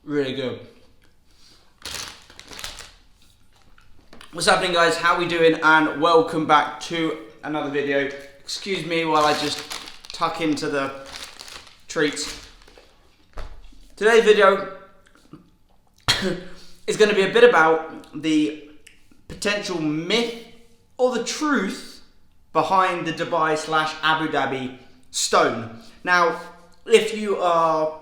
Really good. What's happening, guys? How we doing? And welcome back to another video. Excuse me while I just tuck into the treats. Today's video is going to be a bit about the potential myth or the truth behind the Dubai/Abu Dhabi stone. Now, if you are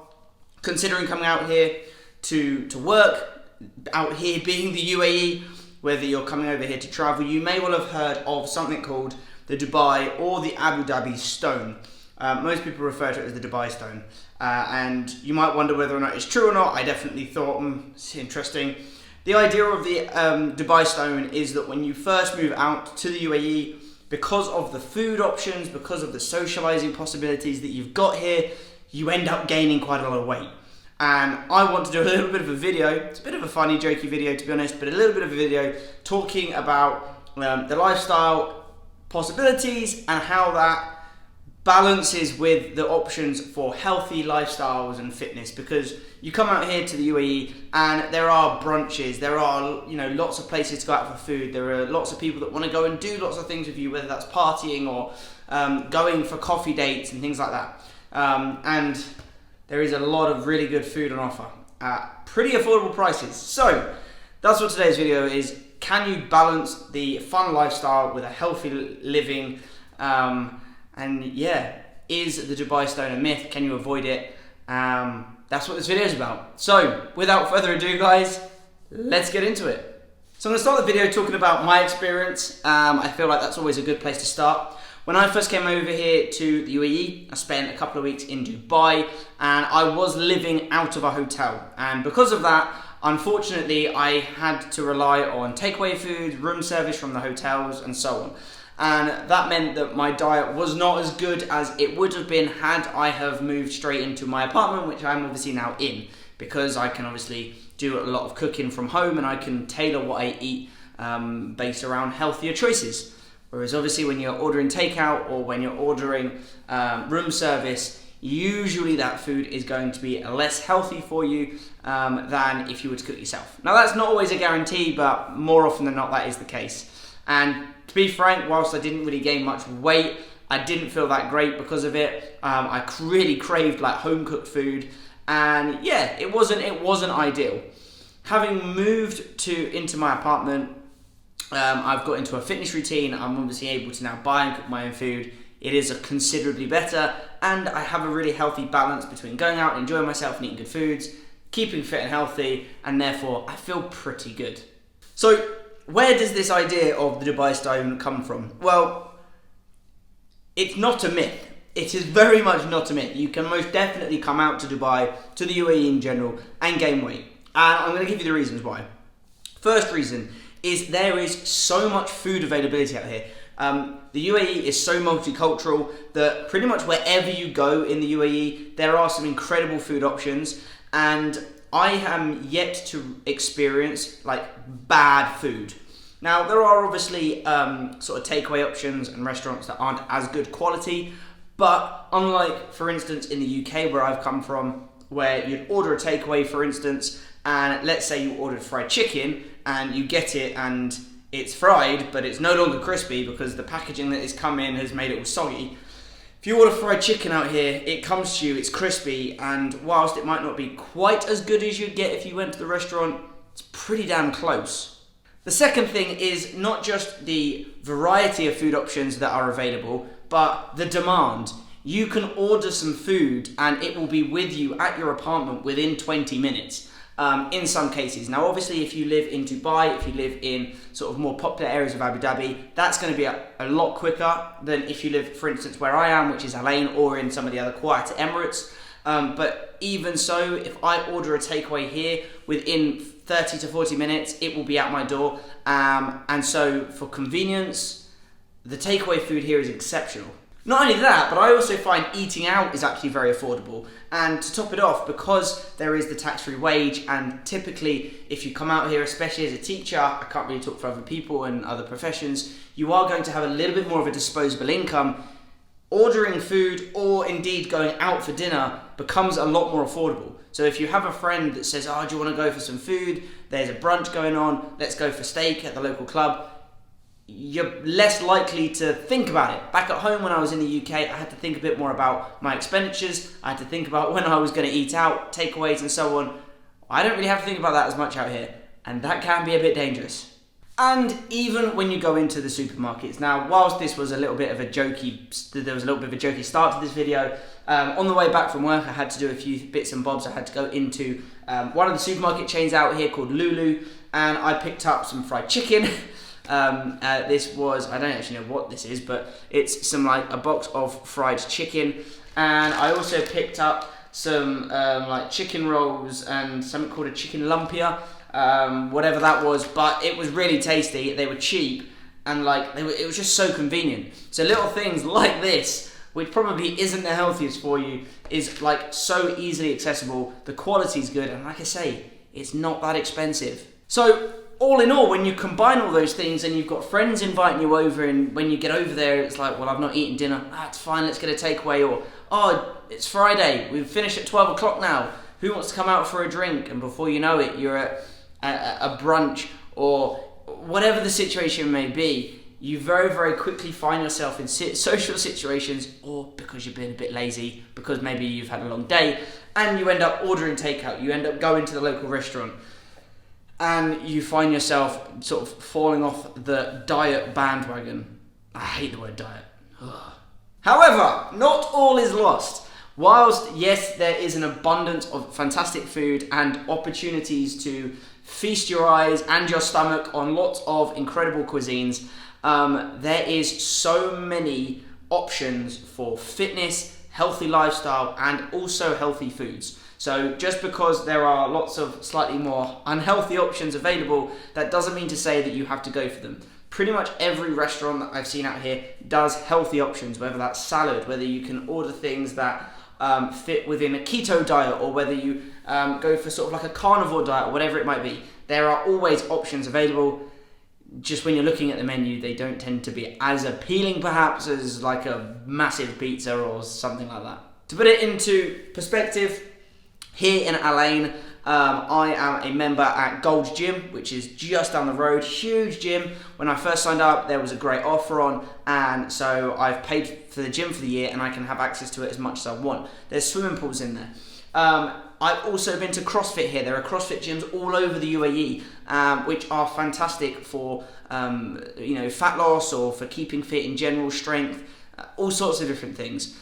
considering coming out here to work, out here being the UAE, whether you're coming over here to travel, you may well have heard of something called the Dubai or the Abu Dhabi stone. Most people refer to it as the Dubai stone. And you might wonder whether or not it's true or not. I definitely thought, it's interesting. The idea of the Dubai stone is that when you first move out to the UAE, because of the food options, because of the socializing possibilities that you've got here, you end up gaining quite a lot of weight. And I want to do a little bit of a video. It's a bit of a funny, jokey video, to be honest, but a little bit of a video talking about the lifestyle possibilities and how that balances with the options for healthy lifestyles and fitness. Because you come out here to the UAE and there are brunches, there are lots of places to go out for food, there are lots of people that want to go and do lots of things with you, whether that's partying or going for coffee dates and things like that. And there is a lot of really good food on offer at pretty affordable prices. So that's what today's video is. Can you balance the fun lifestyle with a healthy living? And yeah, is the Dubai stone a myth? Can you avoid it? That's what this video is about. So without further ado, guys, let's get into it. So I'm going to start the video talking about my experience. I feel like that's always a good place to start. When I first came over here to the UAE, I spent a couple of weeks in Dubai and I was living out of a hotel. And because of that, unfortunately, I had to rely on takeaway food, room service from the hotels and so on. And that meant that my diet was not as good as it would have been had I have moved straight into my apartment, which I'm obviously now in, because I can obviously do a lot of cooking from home and I can tailor what I eat based around healthier choices. Whereas obviously when you're ordering takeout or when you're ordering room service, usually that food is going to be less healthy for you than if you were to cook yourself. Now that's not always a guarantee, but more often than not that is the case. And to be frank, whilst I didn't really gain much weight, I didn't feel that great because of it. I really craved like home cooked food, and yeah, it wasn't ideal. Having moved into my apartment, I've got into a fitness routine. I'm obviously able to now buy and cook my own food. It is considerably better, and I have a really healthy balance between going out and enjoying myself and eating good foods, keeping fit and healthy, and therefore I feel pretty good. So where does this idea of the Dubai stone come from? Well, it's not a myth. It is very much not a myth. You can most definitely come out to Dubai, to the UAE in general, and gain weight. And I'm going to give you the reasons why. First reason is there is so much food availability out here. The UAE is so multicultural that pretty much wherever you go in the UAE, there are some incredible food options, and I am yet to experience like bad food. Now there are obviously sort of takeaway options and restaurants that aren't as good quality, but unlike for instance in the UK where I've come from, where you'd order a takeaway for instance, and let's say you ordered fried chicken and you get it and it's fried but it's no longer crispy because the packaging that has come in has made it all soggy. If you order fried chicken out here, it comes to you, it's crispy, and whilst it might not be quite as good as you'd get if you went to the restaurant, it's pretty damn close. The second thing is not just the variety of food options that are available, but the demand. You can order some food and it will be with you at your apartment within 20 minutes. In some cases. Now obviously if you live in Dubai, if you live in sort of more popular areas of Abu Dhabi, that's going to be a lot quicker than if you live, for instance, where I am, which is Al Ain, or in some of the other quieter Emirates. But even so, if I order a takeaway here, within 30 to 40 minutes, it will be at my door. And so for convenience, the takeaway food here is exceptional. Not only that, but I also find eating out is actually very affordable. And to top it off, because there is the tax-free wage, and typically if you come out here, especially as a teacher, I can't really talk for other people and other professions, you are going to have a little bit more of a disposable income. Ordering food or indeed going out for dinner becomes a lot more affordable. So if you have a friend that says, oh, do you want to go for some food? There's a brunch going on, let's go for steak at the local club. You're less likely to think about it. Back at home when I was in the UK, I had to think a bit more about my expenditures. I had to think about when I was going to eat out, takeaways and so on. I don't really have to think about that as much out here, and that can be a bit dangerous. And even when you go into the supermarkets. Now, whilst this was a little bit of a jokey, there was a little bit of a jokey start to this video, on the way back from work I had to do a few bits and bobs. I had to go into one of the supermarket chains out here called Lulu, and I picked up some fried chicken. This was, I don't actually know what this is, but it's like a box of fried chicken, and I also picked up some like chicken rolls and something called a chicken lumpia. Whatever that was, but it was really tasty. They were cheap, and it was just so convenient. So little things like this, which probably isn't the healthiest for you, is like so easily accessible. The quality's good, and like I say, it's not that expensive. So all in all, when you combine all those things and you've got friends inviting you over, and when you get over there, it's like, well, I've not eaten dinner. It's fine, let's get a takeaway. Or, oh, it's Friday, we've finished at 12 o'clock now. Who wants to come out for a drink? And before you know it, you're at a brunch, or whatever the situation may be, you very, very quickly find yourself in social situations, or because you've been a bit lazy, because maybe you've had a long day, and you end up ordering takeout, you end up going to the local restaurant, and you find yourself sort of falling off the diet bandwagon. I hate the word diet. Ugh. However, not all is lost. Whilst, yes, there is an abundance of fantastic food and opportunities to feast your eyes and your stomach on lots of incredible cuisines, there is so many options for fitness, healthy lifestyle, and also healthy foods. So just because there are lots of slightly more unhealthy options available, that doesn't mean to say that you have to go for them. Pretty much every restaurant that I've seen out here does healthy options, whether that's salad, whether you can order things that fit within a keto diet, or whether you go for sort of like a carnivore diet, or whatever it might be. There are always options available. Just when you're looking at the menu, they don't tend to be as appealing perhaps as like a massive pizza or something like that. To put it into perspective, here in Al-Ain, I am a member at Gold's Gym, which is just down the road. Huge gym. When I first signed up, there was a great offer on, and so I've paid for the gym for the year, and I can have access to it as much as I want. There's swimming pools in there. I've also been to CrossFit here. There are CrossFit gyms all over the UAE, which are fantastic for fat loss, or for keeping fit in general, strength, all sorts of different things.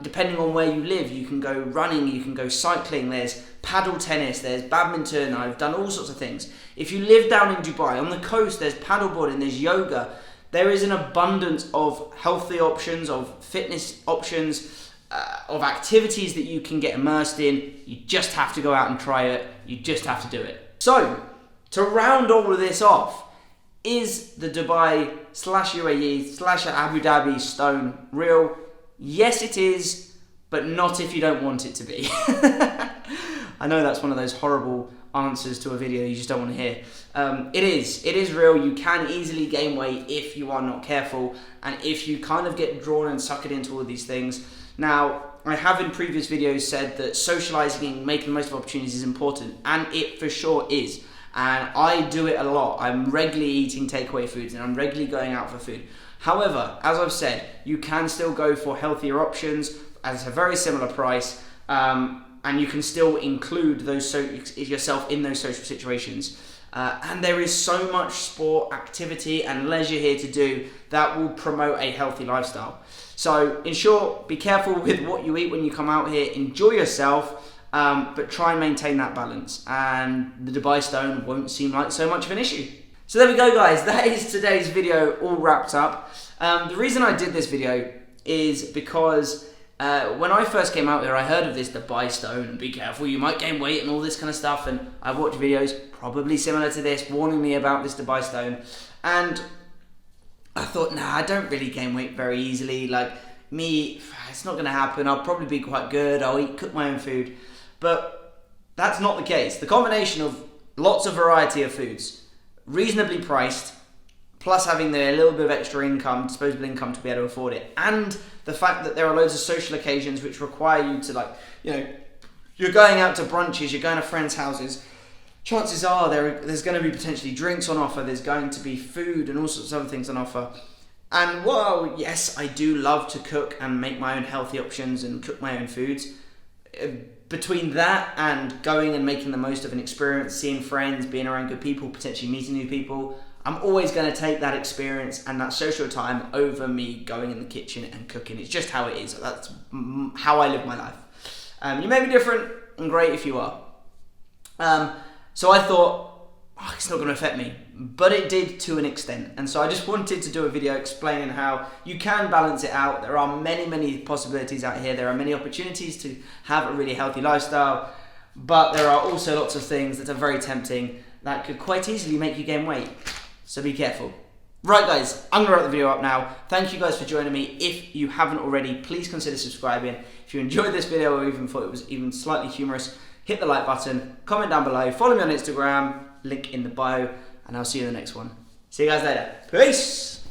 Depending on where you live, you can go running, you can go cycling, there's paddle tennis, there's badminton. I've done all sorts of things. If you live down in Dubai, on the coast, there's paddleboarding, there's yoga. There is an abundance of healthy options, of fitness options, of activities that you can get immersed in. You just have to go out and try it. You just have to do it. So, to round all of this off, is the Dubai /UAE /Abu Dhabi stone real? Yes, it is, but not if you don't want it to be. I know that's one of those horrible answers to a video you just don't want to hear. It is real. You can easily gain weight if you are not careful, and if you kind of get drawn and suckered into all of these things. Now, I have in previous videos said that socializing and making the most of opportunities is important, and it for sure is. And I do it a lot. I'm regularly eating takeaway foods, and I'm regularly going out for food. However, as I've said, you can still go for healthier options at a very similar price, and you can still include yourself in those social situations. And there is so much sport, activity, and leisure here to do that will promote a healthy lifestyle. So, in short, be careful with what you eat when you come out here. Enjoy yourself, but try and maintain that balance. And the Dubai Stone won't seem like so much of an issue. So there we go, guys. That is today's video all wrapped up. The reason I did this video is because when I first came out here, I heard of this Dubai Stone, and be careful, you might gain weight and all this kind of stuff. And I've watched videos probably similar to this, warning me about this Dubai Stone. And I thought, nah, I don't really gain weight very easily. Like me, it's not going to happen. I'll probably be quite good. I'll cook my own food. But that's not the case. The combination of lots of variety of foods, reasonably priced, plus having a little bit of extra income, disposable income to be able to afford it, and the fact that there are loads of social occasions which require you to, like, you know, you're going out to brunches, you're going to friends' houses, chances are there's going to be potentially drinks on offer, there's going to be food and all sorts of other things on offer. And while, yes, I do love to cook and make my own healthy options and cook my own foods, between that and going and making the most of an experience, seeing friends, being around good people, potentially meeting new people, I'm always going to take that experience and that social time over me going in the kitchen and cooking. It's just how it is. That's how I live my life. You may be different, and great if you are. So I thought, it's not going to affect me, but it did to an extent. And so I just wanted to do a video explaining how you can balance it out. There are many, many possibilities out here. There are many opportunities to have a really healthy lifestyle, but there are also lots of things that are very tempting that could quite easily make you gain weight. So be careful. Right guys, I'm going to wrap the video up now. Thank you guys for joining me. If you haven't already, please consider subscribing. If you enjoyed this video or even thought it was even slightly humorous, hit the like button, comment down below, follow me on Instagram, link in the bio, and I'll see you in the next one. See you guys later. Peace!